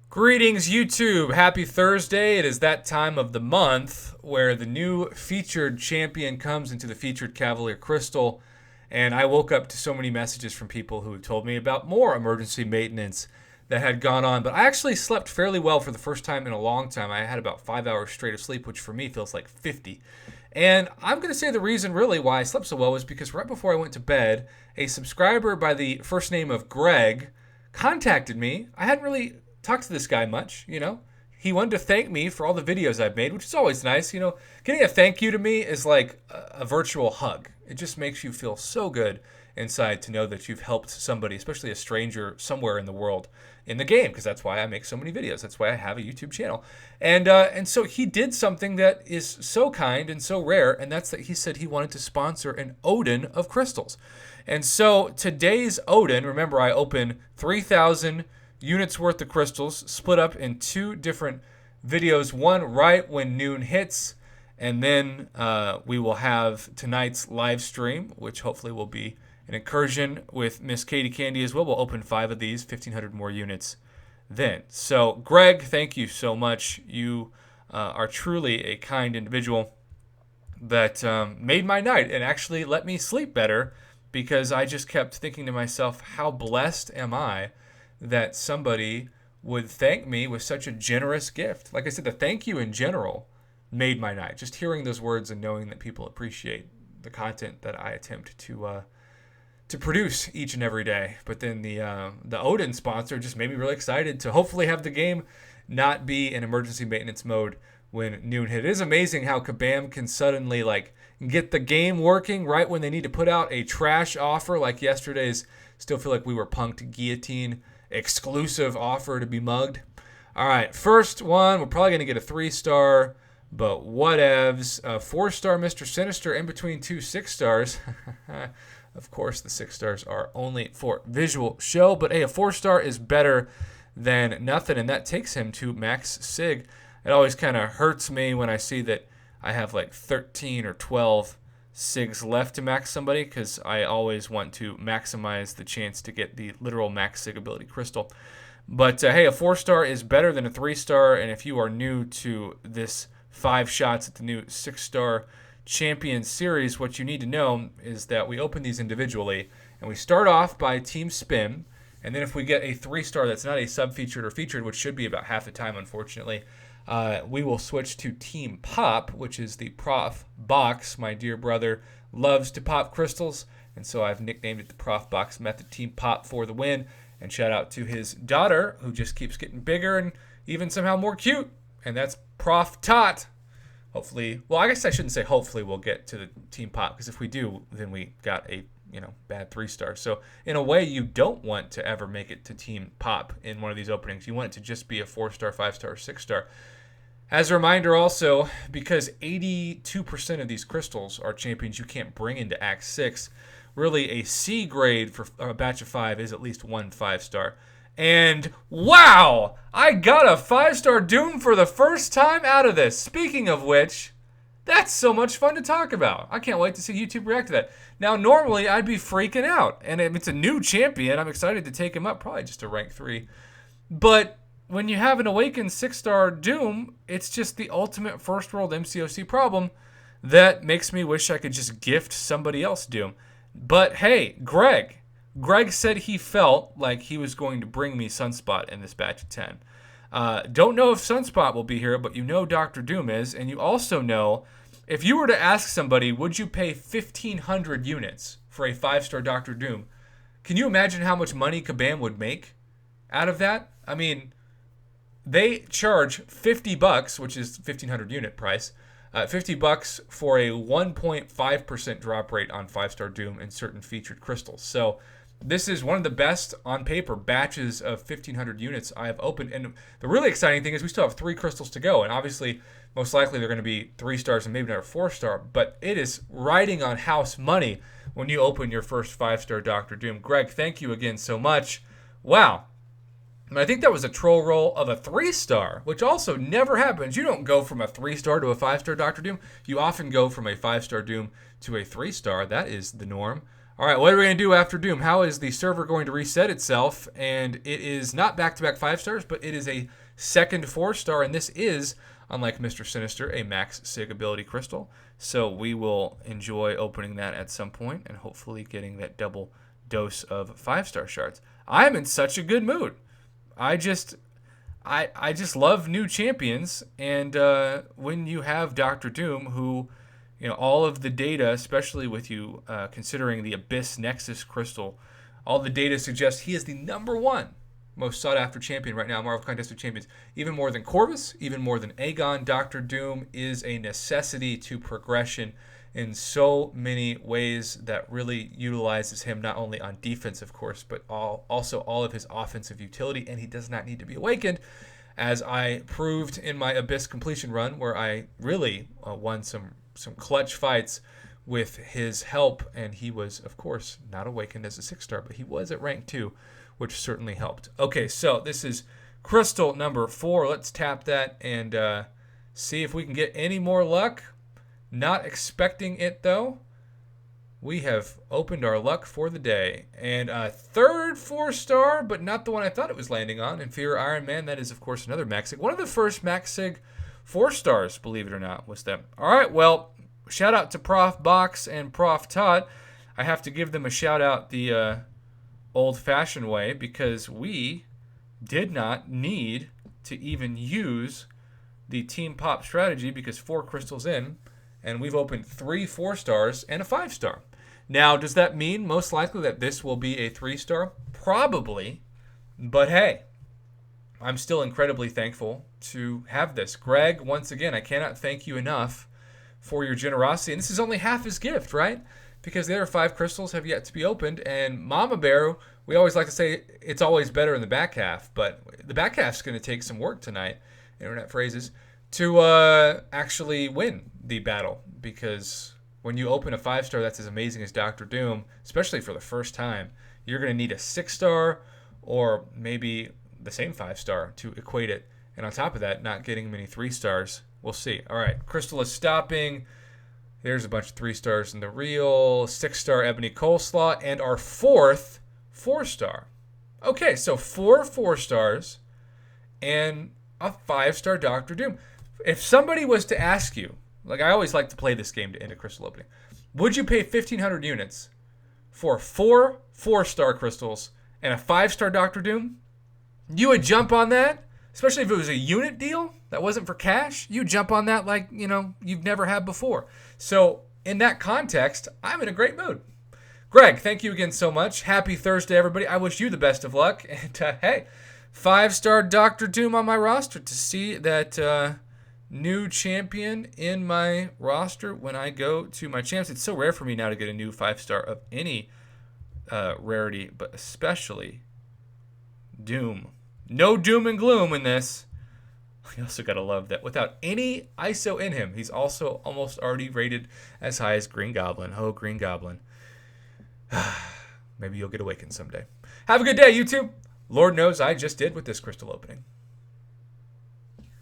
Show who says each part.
Speaker 1: Greetings, YouTube. Happy Thursday. It is that time of the month where the new featured champion comes into the featured Cavalier Crystal. And I woke up to so many messages from people who told me about more emergency maintenance that had gone on. But I actually slept fairly well for the first time in a long time. I had about 5 hours straight of sleep, which for me feels like 50. And I'm going to say the reason really why I slept so well was because right before I went to bed, a subscriber by the first name of Greg contacted me. I hadn't really talked to this guy much. He wanted to thank me for all the videos I've made, which is always nice. Getting a thank you to me is like a virtual hug. It just makes you feel so good inside to know that you've helped somebody, especially a stranger somewhere in the world, in the game, because that's why I make so many videos. That's why I have a YouTube channel. And so he did something that is so kind and so rare, and that's that he said he wanted to sponsor an Odin of crystals. And so today's Odin, remember I open 3,000 units worth of crystals, split up in two different videos, one right when noon hits, and then we will have tonight's live stream, which hopefully will be an incursion with Miss Katie Candy as well. We'll open 5 of these, 1,500 more units then. So, Greg, thank you so much. You are truly a kind individual that made my night and actually let me sleep better, because I just kept thinking to myself, how blessed am I that somebody would thank me with such a generous gift. Like I said, the thank you in general made my night. Just hearing those words and knowing that people appreciate the content that I attempt to produce each and every day. But then the Odin sponsor just made me really excited to hopefully have the game not be in emergency maintenance mode when noon hit. It is amazing how Kabam can suddenly get the game working right when they need to put out a trash offer like yesterday's. Still feel like we were punked guillotine exclusive offer to be mugged. All right, first one, we're probably going to get a 3-star, but whatevs. 4-star Mr. Sinister in between 2 6-stars. Of course, the 6 stars are only for visual show, but hey, a 4-star is better than nothing, and that takes him to Max Sig. It always kind of hurts me when I see that I have like 13 or 12 SIGs left to max somebody, because I always want to maximize the chance to get the literal max SIG ability crystal. But hey, a 4-star is better than a 3-star, and if you are new to this 5 shots at the new 6-star champion series, what you need to know is that we open these individually, and we start off by team spin, and then if we get a 3-star that's not a sub-featured or featured, which should be about half the time, unfortunately, we will switch to Team Pop, which is the Prof Box. My dear brother loves to pop crystals, and so I've nicknamed it the Prof Box method. Team Pop for the win, and shout out to his daughter, who just keeps getting bigger and even somehow more cute, and that's Prof Tot. Hopefully, well, I guess I shouldn't say hopefully we'll get to the Team Pop, because if we do, then we got a bad 3-star. So in a way, you don't want to ever make it to Team Pop in one of these openings. You want it to just be a 4-star, 5-star, or 6-star. As a reminder also, because 82% of these crystals are champions you can't bring into Act 6, really a C grade for a batch of 5 is at least 1 5-star. And wow! I got a 5-star Doom for the first time out of this. Speaking of which, that's so much fun to talk about. I can't wait to see YouTube react to that. Now, normally I'd be freaking out. And if it's a new champion, I'm excited to take him up, probably just to rank 3. But when you have an Awakened 6-star Doom, it's just the ultimate first world MCOC problem that makes me wish I could just gift somebody else Doom. But hey, Greg said he felt like he was going to bring me Sunspot in this batch of 10. Don't know if Sunspot will be here, but you know Dr. Doom is, and you also know if you were to ask somebody, would you pay 1,500 units for a 5-star Dr. Doom? Can you imagine how much money Kabam would make out of that? I mean, they charge $50, which is 1,500 unit price, $50 for a 1.5% drop rate on 5-star Doom in certain featured crystals. So this is one of the best on paper batches of 1,500 units I have opened. And the really exciting thing is we still have 3 crystals to go. And obviously, most likely they're going to be 3 stars and maybe not a 4-star. But it is riding on house money when you open your first 5-star Dr. Doom. Greg, thank you again so much. Wow. And I think that was a troll roll of a 3-star, which also never happens. You don't go from a 3-star to a 5-star Dr. Doom. You often go from a 5-star Doom to a 3-star. That is the norm. All right, what are we going to do after Doom? How is the server going to reset itself? And it is not back-to-back 5 stars, but it is a second 4-star, and this is, unlike Mr. Sinister, a max sig ability crystal. So we will enjoy opening that at some point and hopefully getting that double dose of 5-star shards. I'm in such a good mood. I just love new champions, and when you have Dr. Doom, who, all of the data, especially with you considering the Abyss Nexus crystal, all the data suggests he is the number 1 most sought after champion right now, Marvel Contest of Champions. Even more than Corvus, even more than Aegon, Dr. Doom is a necessity to progression in so many ways that really utilizes him not only on defense, of course, but also all of his offensive utility, and he does not need to be awakened, as I proved in my Abyss completion run, where I really won some clutch fights with his help, and he was, of course, not awakened as a 6-star, but he was at rank 2, which certainly helped. Okay, so this is crystal number 4. Let's tap that and see if we can get any more luck. Not expecting it, though. We have opened our luck for the day. And a third 4-star, but not the one I thought it was landing on. Inferior Iron Man, that is, of course, another Max Sig. One of the first Max Sig 4-stars, believe it or not, was them. All right, well, shout out to Prof. Box and Prof. Todd. I have to give them a shout out the old-fashioned way, because we did not need to even use the Team Pop strategy, because 4 crystals in, and we've opened 3 4-stars and a 5-star. Now, does that mean most likely that this will be a 3-star? Probably, but hey, I'm still incredibly thankful to have this. Greg, once again, I cannot thank you enough for your generosity, and this is only half his gift, right? Because the other 5 crystals have yet to be opened, and Mama Bear, we always like to say it's always better in the back half, but the back half's going to take some work tonight, internet phrases, to actually win the battle, because when you open a 5-star that's as amazing as Dr. Doom, especially for the first time, you're going to need a 6-star or maybe the same 5-star to equate it, and on top of that, not getting many 3-stars. We'll see. All right, crystal is stopping. There's a bunch of 3-stars in the reel, 6-star Ebony Coleslaw, and our 4th 4-star. Okay, so 4 4-stars and a 5-star Dr. Doom. If somebody was to ask you, like I always like to play this game to end a crystal opening, would you pay 1,500 units for 4 4-star crystals and a 5-star Dr. Doom? You would jump on that, especially if it was a unit deal that wasn't for cash. You jump on that like, you've never had before. So in that context, I'm in a great mood. Greg, thank you again so much. Happy Thursday, everybody. I wish you the best of luck. And hey, 5-star Dr. Doom on my roster to see that new champion in my roster when I go to my champs. It's so rare for me now to get a new 5-star of any rarity, but especially Doom. No doom and gloom in this. You also got to love that without any ISO in him, he's also almost already rated as high as Green Goblin. Oh, Green Goblin. Maybe you'll get awakened someday. Have a good day, YouTube. Lord knows I just did with this crystal opening.